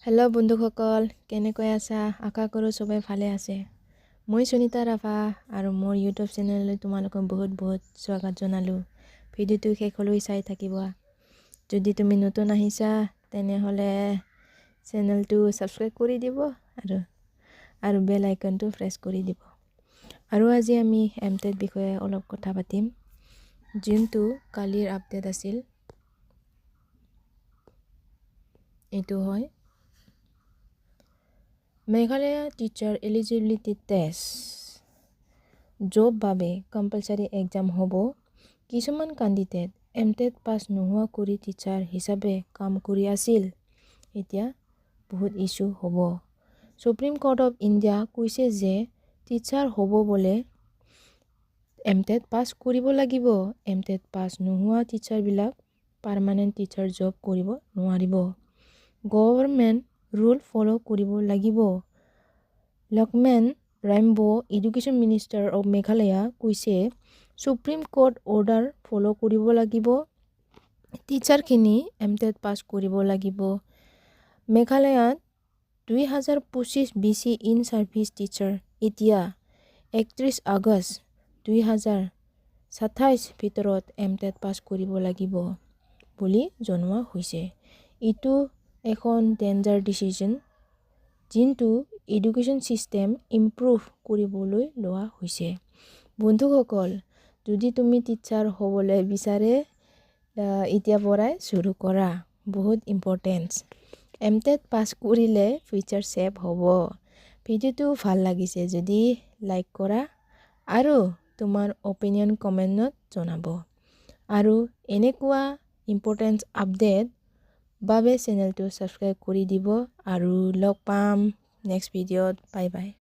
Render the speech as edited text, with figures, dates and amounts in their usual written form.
Hello' বন্ধুসকল, কেনেকৈ আছা? আশা কৰোঁ চবে ভালে আছে। মই সুনিতা ৰাভা আৰু মোৰ ইউটিউব চেনেললৈ তোমালোকক বহুত স্বাগত জনালোঁ। ভিডিঅ'টো শেষলৈ চাই থাকিবা। যদি তুমি নতুন আহিছা তেনেহ'লে চেনেলটো ছাবস্ক্ৰাইব কৰি দিব আৰু বেল আইকনটো প্ৰেছ কৰি দিব। আৰু আজি আমি এমটেট বিষয়ে অলপ কথা পাতিম, যোনটো কালিৰ আপডেট আছিল। এইটো হয় Meghalaya teacher eligibility test job বাবে কম্পালসাৰী এক্সাম হ'ব। কিছুমান কেণ্ডিডেট এমটেট পাছ নোহোৱা কৰি টিচাৰ হিচাপে কাম কৰি আছিল। এতিয়া বহুত ইছ্যু হ'ব। সুপ্ৰিম কোৰ্ট অফ ইণ্ডিয়া কৈছে যে টিচাৰ হ'ব বোলে এমটেট পাছ কৰিব লাগিব। এমটেট পাছ নোহোৱা টিচাৰবিলাক পাৰ্মানেণ্ট টিচাৰ জব কৰিব নোৱাৰিব। গভৰ্ণমেণ্ট ৰুল ফ'ল' কৰিব লাগিব। লকমেন ৰাইম্বো এডুকেশ্যন মিনিষ্টাৰ অফ মেঘালয়া কৈছে সুপ্ৰিম কোৰ্ট অৰ্ডাৰ ফ'ল' কৰিব লাগিব। টিচাৰখিনি এমটেট পাছ কৰিব লাগিব। মেঘালয়ত 2025 BC ইন ছাৰ্ভিচ টিচাৰ এতিয়া 31 আগষ্ট 2027 ভিতৰত এমটেট পাছ কৰিব লাগিব বুলি জনোৱা হৈছে। এইটো এখন ডেঞ্জাৰ ডিচিজন, যোনটো এডুকেশ্যন চিষ্টেম ইম্প্ৰুভ কৰিবলৈ লোৱা হৈছে। বন্ধুসকল, যদি তুমি টিচাৰ হ'বলৈ বিচাৰে এতিয়া পৰাই শুৰু কৰা, বহুত ইম্পৰ্টেঞ্চ। এমটেট পাছ কৰিলে ফিউচাৰ ছেভ হ'ব। ভিডিঅ'টো ভাল লাগিছে যদি লাইক কৰা আৰু তোমাৰ অপিনিয়ন কমেণ্টত জনাব। আৰু এনেকুৱা ইম্পৰ্টেঞ্চ আপডেট বাবে চেনেলটো ছাবস্ক্ৰাইব কৰি দিব আৰু লগ পাম নেক্সট ভিডিঅ'ত। Bye bye.